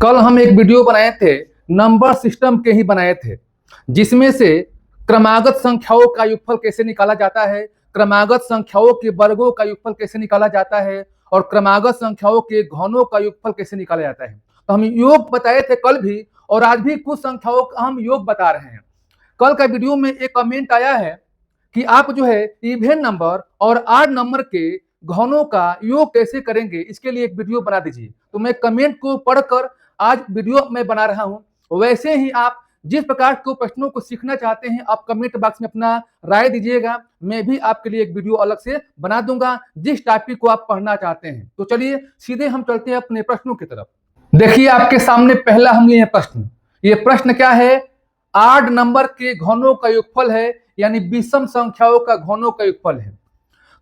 कल हम एक वीडियो बनाए थे, नंबर सिस्टम के ही बनाए थे, जिसमें से क्रमागत संख्याओं का युगफल कैसे निकाला जाता है, क्रमागत संख्याओं के वर्गों का युगफल कैसे निकाला जाता है और क्रमागत संख्याओं के घनों का युगफल कैसे निकाला जाता है। तो हम योग बताए थे कल भी, और आज भी कुछ संख्याओं का हम योग बता रहे हैं। कल का वीडियो में एक कमेंट आया है कि आप जो है इवन नंबर और आड नंबर के घनों का योग कैसे करेंगे, इसके लिए एक वीडियो बना दीजिए। तो मैं कमेंट को पढ़कर आज वीडियो में बना रहा हूं। वैसे ही आप जिस प्रकार के प्रश्नों को सीखना चाहते हैं, आप कमेंट बॉक्स में अपना राय दीजिएगा। मैं भी आपके लिए एक वीडियो अलग से बना दूंगा जिस टॉपिक को आप पढ़ना चाहते हैं। तो चलिए सीधे हम चलते हैं अपने प्रश्नों की तरफ। देखिए आपके सामने पहला हम लिए प्रश्न। ये प्रश्न क्या है? आड नंबर के घनों का योगफल है, यानी विषम संख्याओं का घनों का योगफल है।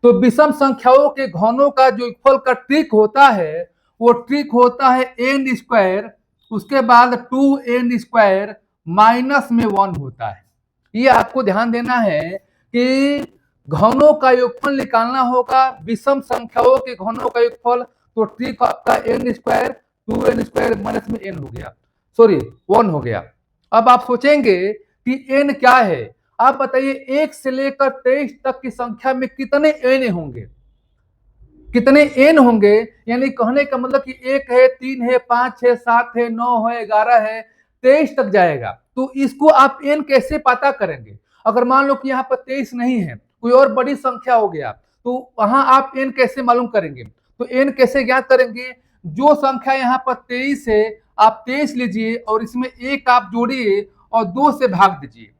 तो विषम संख्याओं के घनों का जो योगफल का ट्रिक होता है, वो ट्रिक होता है एन स्क्वायर, उसके बाद 2n² माइनस में 1 होता है। ये आपको ध्यान देना है कि घनों का योगफल निकालना होगा, विषम संख्याओं के घनों का योगफल। तो ट्रिक आपका n² 2n² माइनस में n हो गया, सॉरी 1 हो गया। अब आप सोचेंगे कि n क्या है। आप बताइए 1 से लेकर 23 तक की संख्या में कितने n होंगे, कितने n होंगे? यानी कहने का मतलब कि 1 है, 3 है, 5 है, 7 है, 9 है, 11 है, 23 तक जाएगा। तो इसको आप n कैसे पता करेंगे? अगर मान लो कि यहाँ पर 23 नहीं है, कोई और बड़ी संख्या हो गया, तो वहां आप n कैसे मालूम करेंगे? तो n कैसे ज्ञात करेंगे? जो संख्या यहाँ पर 23 है, आप 23 लीजिए और इसमें 1 आप जोड़िए और 2 से भाग दीजिए।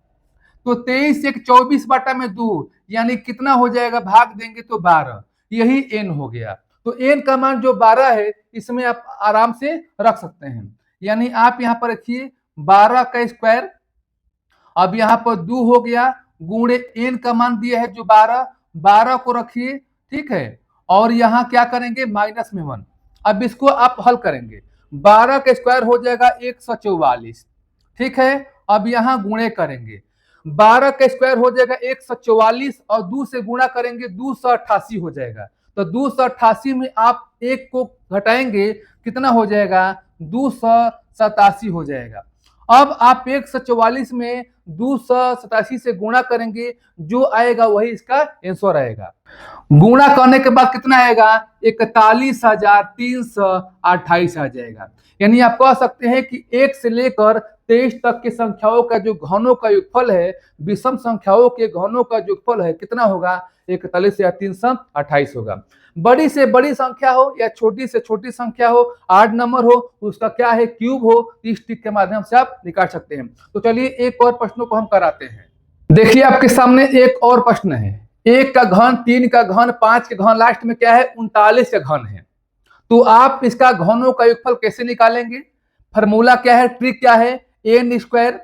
तो 23 एक 24/2, यानी कितना हो जाएगा? भाग देंगे तो 12, यही n हो गया। तो n का मान जो 12 है, इसमें आप आराम से रख सकते हैं। यानी आप यहाँ पर रखिए 12 का स्क्वायर, अब यहाँ पर 2 हो गया, गुणे n का मान दिया है जो 12 को रखिए, ठीक है। और यहाँ क्या करेंगे? माइनस में 1। अब इसको आप हल करेंगे, 12 का स्क्वायर हो जाएगा 144, ठीक है। अब यहाँ गुणे करेंगे, 12 का स्क्वायर हो जाएगा 144 और 2 से गुणा करेंगे 288 हो जाएगा। तो 288 में आप 1 को घटाएंगे, कितना हो जाएगा? 287 हो जाएगा। अब आप 144 में 287 से गुणा करेंगे, जो आएगा वही इसका आंसर आएगा। गुणा करने के बाद कितना आएगा? 41,328 आ जाएगा। यानी आप कह सकते हैं कि 1 से लेकर 23 तक की संख्याओं का जो घनों का योगफल है, विषम संख्याओं के घनों का योगफल है, कितना होगा? 41,328 होगा। बड़ी से बड़ी संख्या हो या छोटी से छोटी संख्या हो, आड नंबर हो, उसका क्या है? क्यूब हो। इस ट्रिक के माध्यम से आप निकाल सकते हैं। तो चलिए एक और प्रश्नों को हम कराते हैं। देखिए आपके सामने एक और प्रश्न है। 1 का घन, 3 का घन, 5 का घन, लास्ट में क्या है? 39 का घन है। तो आप इसका घनों का योगफल कैसे निकालेंगे? फॉर्मूला क्या है? ट्रिक क्या है? n²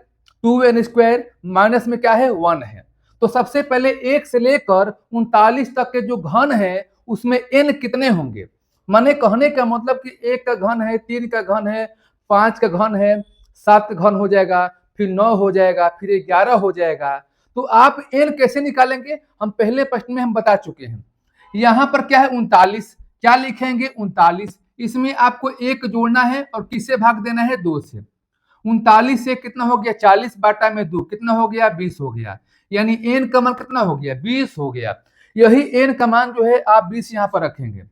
2n² माइनस में क्या है? 1 है। तो सबसे पहले 1 से लेकर 39 तक के जो घन है, उसमें n कितने होंगे? माने कहने का मतलब कि 1 का घन है, 3 का घन है, 5 का घन है, 7 का घन हो जाएगा, फिर 9 हो जाएगा, फिर 11 हो जाएगा। तो आप n कैसे निकालेंगे? हम पहले प्रश्न में हम बता चुके हैं। यहाँ पर क्या है? 39। क्या लिखेंगे? 39। इसमें आपको 1 जोड़ना है और किससे भाग देना है? 2 से। 39 से कितना हो गया? 40/2, कितना हो गया? 20 हो गया। यानी n का मान कितना हो गया? 20 हो गया। यही n का मान जो है आप 20 यहाँ पर रखेंगे,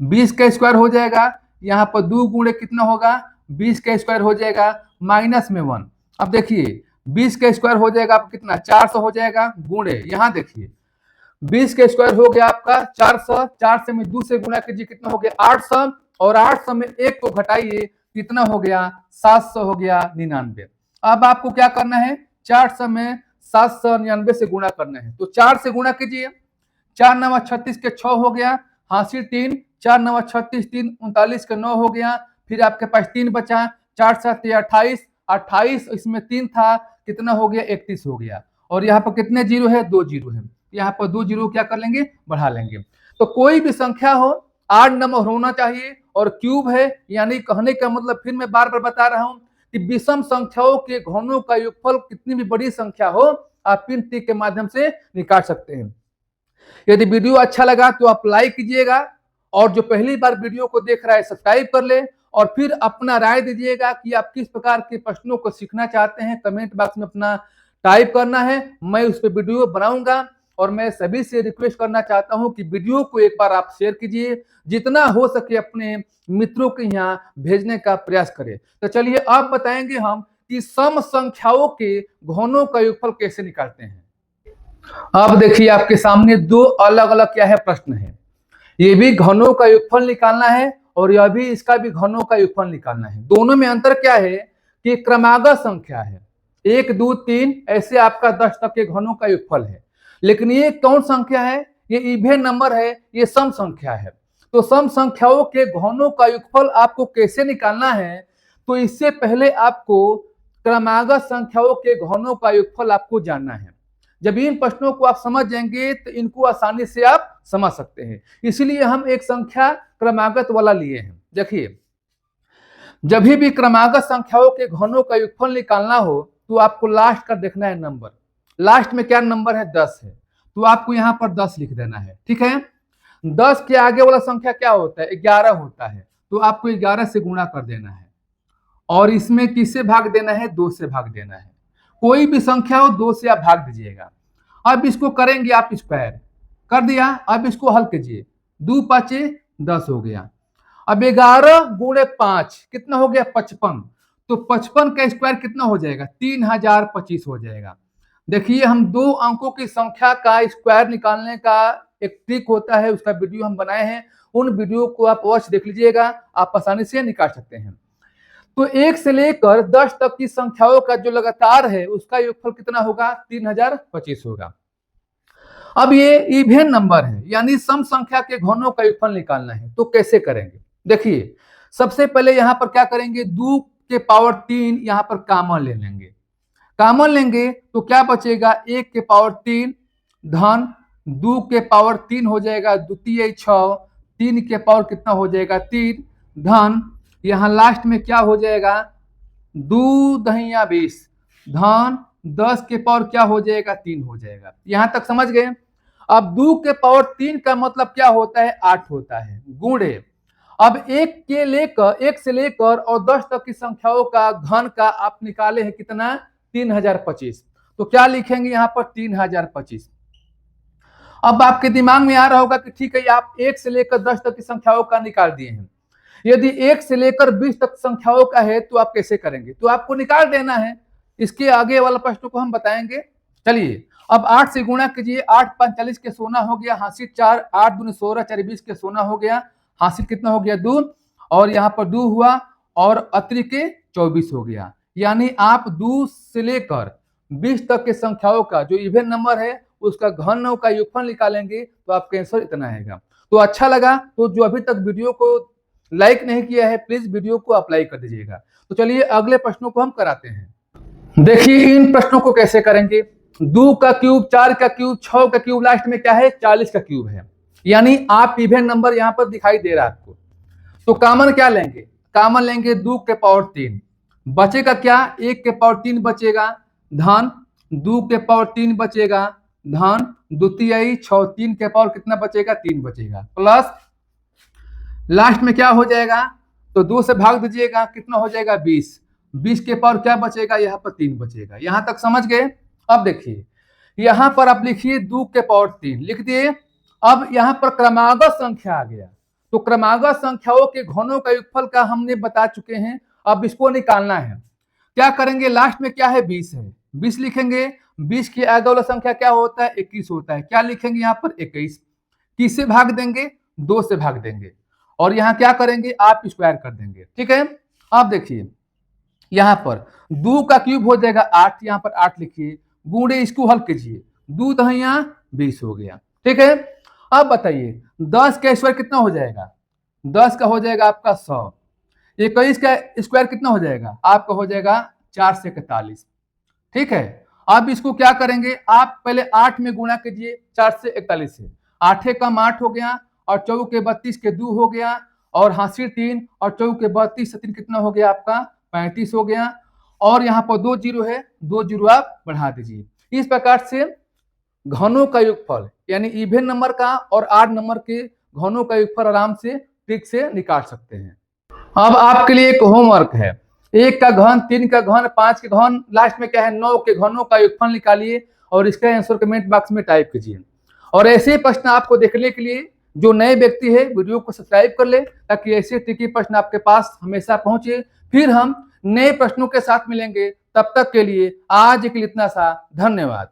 20 का स्क्वायर हो जाएगा। यहाँ पर 2 गुणे कितना होगा? 20 का स्क्वायर हो जाएगा माइनस में 1। अब देखिए 20 का स्क्वायर हो जाएगा आपका कितना? 400 हो जाएगा, गुणे यहाँ देखिए 20 का स्क्वायर हो गया आपका 400, 400 में 2 से गुणा कीजिए, कितना हो गया? 800, और 800 में 1 को घटाइए, कितना हो गया? 700 हो गया 99। अब आपको क्या करना है? 400 में 799 से गुणा करना है। तो 4 से गुणा कीजिए, 4 9 36 के 6 हो गया, हासिल 3, 4 9 36, 3 39 के 9 हो गया। फिर आपके पास 3 बचा, 4 7 28, 28 इसमें 3 था, कितना हो गया? 31 हो गया। और यहाँ पर कितने जीरो है? 2 जीरो है। यहाँ पर 2 जीरो क्या कर लेंगे? बढ़ा लेंगे। तो कोई भी संख्या हो, आड नंबर होना चाहिए और क्यूब है। यानी कहने का मतलब फिर मैं बार बार बता रहा हूं कि विषम संख्याओं के घनों का योगफल कितनी भी बड़ी संख्या हो, आप इन ट्रिक के माध्यम से निकाल सकते हैं। यदि वीडियो अच्छा लगा तो आप लाइक कीजिएगा, और जो पहली बार वीडियो को देख रहा है सब्सक्राइब कर ले, और फिर अपना राय दीजिएगा कि आप किस प्रकार के प्रश्नों को सीखना चाहते हैं। कमेंट बॉक्स में अपना टाइप करना है, मैं उस पर वीडियो बनाऊंगा। और मैं सभी से रिक्वेस्ट करना चाहता हूं कि वीडियो को एक बार आप शेयर कीजिए, जितना हो सके अपने मित्रों के यहाँ भेजने का प्रयास करें। तो चलिए अब बताएंगे हम कि सम संख्याओं के घनों का योगफल कैसे निकालते हैं। अब देखिए आपके सामने दो अलग अलग क्या है प्रश्न है। ये भी घनों का योगफल निकालना है और यह भी इसका भी घनों का योगफल निकालना है। दोनों में अंतर क्या है कि क्रमागत संख्या है, 1 2 3 ऐसे आपका 10 तक के घनों का योगफल है। लेकिन ये कौन संख्या है, ये इवन नंबर है, ये सम संख्या है। तो सम संख्याओं के घनों का योगफल आपको कैसे निकालना है, तो इससे पहले आपको क्रमागत संख्याओं के घनों का योगफल आपको जानना है। जब इन प्रश्नों को आप समझ जाएंगे तो इनको आसानी से आप समझ सकते हैं। इसलिए हम एक संख्या क्रमागत वाला लिए हैं। देखिए, जब भी क्रमागत संख्याओं के घनों का योगफल निकालना हो तो आपको लास्ट का देखना है नंबर। लास्ट में क्या नंबर है, 10 है, तो आपको यहां पर 10 लिख देना है। ठीक है, 10 के आगे वाला संख्या क्या होता है, 11 होता है, तो आपको 11 से गुणा कर देना है और इसमें किससे भाग देना है, 2 से भाग देना है। कोई भी संख्या हो 2 से आप भाग दीजिएगा। अब इसको करेंगे आप स्क्वायर कर दिया, अब इसको हल कीजिए, 2 5 10 हो गया। अब 11 गुणे 5 कितना हो गया, 55। तो 55 का स्क्वायर कितना हो जाएगा, 3025 हो जाएगा। देखिए, हम दो अंकों की संख्या का स्क्वायर निकालने का एक ट्रिक होता है, उसका वीडियो हम बनाए हैं, उन वीडियो को आप वॉच देख लीजिएगा, आप आसानी से निकाल सकते हैं। तो 1 से लेकर 10 तक की संख्याओं का जो लगातार है उसका योगफल कितना होगा, 3025 होगा। अब ये इवन नंबर है, यानी सम संख्या के घनों का योगफल निकालना है। तो कैसे करेंगे, देखिए, सबसे पहले यहां पर क्या करेंगे, 2 के पावर 3 यहां पर कॉमन ले लेंगे। कॉमन लेंगे तो क्या बचेगा, 1 के पावर 3 धन 2 के पावर 3 हो जाएगा, द्वितीय 6, 3 के पावर कितना हो जाएगा, 3 धन यहां लास्ट में क्या हो जाएगा, 2 दहिया 20 धन 10 के पावर क्या हो जाएगा, 3 हो जाएगा। यहां तक समझ गए। अब 2 के पावर 3 का मतलब क्या होता है, 8 होता है, गुणे अब 1 से लेकर और 10 तक की संख्याओं का घन का आप निकाले हैं कितना, 3025। तो क्या लिखेंगे यहां पर, 3025। अब आपके दिमाग में आ रहा होगा कि ठीक है, आप 1 से लेकर 10 तक की संख्याओं का निकाल दिए हैं, यदि 1 से लेकर 20 तक संख्याओं का है तो आप कैसे करेंगे, तो आपको निकाल देना है। इसके आगे वाला प्रश्न को हम बताएंगे। चलिए, अब 8 से गुणा कीजिए, 8 5 40 के सोना हो गया, हासिल 4, 8 दूनी 16, 4 20 के सोना हो गया, हासिल कितना हो गया, 2, और यहाँ पर 2 हुआ और अतिरिक्त के 24 हो गया। यानी आप 2 से लेकर 20 तक के संख्याओं का जो इवन नंबर है उसका घन का योगफल निकालेंगे तो आपका आंसर इतना आएगा। तो अच्छा लगा तो जो अभी तक वीडियो को लाइक नहीं किया है प्लीज वीडियो को आप लाइक कर दीजिएगा। तो चलिए अगले प्रश्नों को हम कराते हैं। देखिए इन प्रश्नों को कैसे करेंगे, 2 का क्यूब, 4 का क्यूब, 6 का क्यूब, लास्ट में क्या है, 40 का क्यूब है। यानी आप इवन नंबर यहां पर दिखाई दे रहा है आपको। तो कॉमन क्या लेंगे, कॉमन लेंगे 2 के पावर 3, बचेगा क्या, 1 के पावर 3 बचेगा, धन 2 के पावर 3 बचेगा, धन द्वितीय 6, 3 के पावर कितना बचेगा, 3 बचेगा, प्लस लास्ट में क्या हो जाएगा, तो 2 से भाग दीजिएगा, कितना हो जाएगा, 20, 20 के पावर क्या बचेगा, यहाँ पर 3 बचेगा। यहां तक समझ गए। अब देखिए यहां पर आप लिखिए 2 के पावर 3 लिख दिए। अब यहां पर क्रमागत संख्या आ गया, तो क्रमागत संख्याओं के घनों का योगफल का हमने बता चुके हैं। अब इसको निकालना है, क्या करेंगे, लास्ट में क्या है, 20 है, 20 लिखेंगे। 20 के आगे वाला संख्या क्या होता है, 21 होता है, क्या लिखेंगे यहाँ पर 21। किससे भाग देंगे, 2 से भाग देंगे और यहाँ क्या करेंगे, आप स्क्वायर कर देंगे। ठीक है, अब देखिए यहाँ पर 2 का क्यूब हो जाएगा 8, यहाँ पर 8 लिखिए, गुणे इसको हल कीजिए, 2 दहिया 20 हो गया। ठीक है, अब बताइए 10 का स्क्वायर कितना हो जाएगा, 10 का हो जाएगा आपका 100, 21 का स्क्वायर कितना हो जाएगा, आपका हो जाएगा 4 से 41। ठीक है, अब इसको क्या करेंगे, आप पहले 8 में गुणा कीजिए, 4 से 41 से, 8 कम 8 हो गया और 4 के 32 के 2 हो गया और हासिल 3 और 4 के 32 से 3 कितना हो गया आपका 35 हो गया और यहाँ पर 2 जीरो है, 2 जीरो आप बढ़ा दीजिए। इस प्रकार से घनों का योगफल यानी इवन नंबर का और आड नंबर के घनों का योगफल आराम से ट्रिक से निकाल सकते हैं। अब आपके लिए एक होमवर्क है, 1 का घन, 3 का घन, 5 के घन, लास्ट में क्या है 9 के घनों का योगफल निकालिए और इसका आंसर कमेंट बॉक्स में टाइप कीजिए। और ऐसे प्रश्न आपको देखने के लिए जो नए व्यक्ति है वीडियो को सब्सक्राइब कर ले, ताकि ऐसे ट्रिकी प्रश्न आपके पास हमेशा पहुंचे। फिर हम नए प्रश्नों के साथ मिलेंगे, तब तक के लिए आज के लिए इतना सा, धन्यवाद।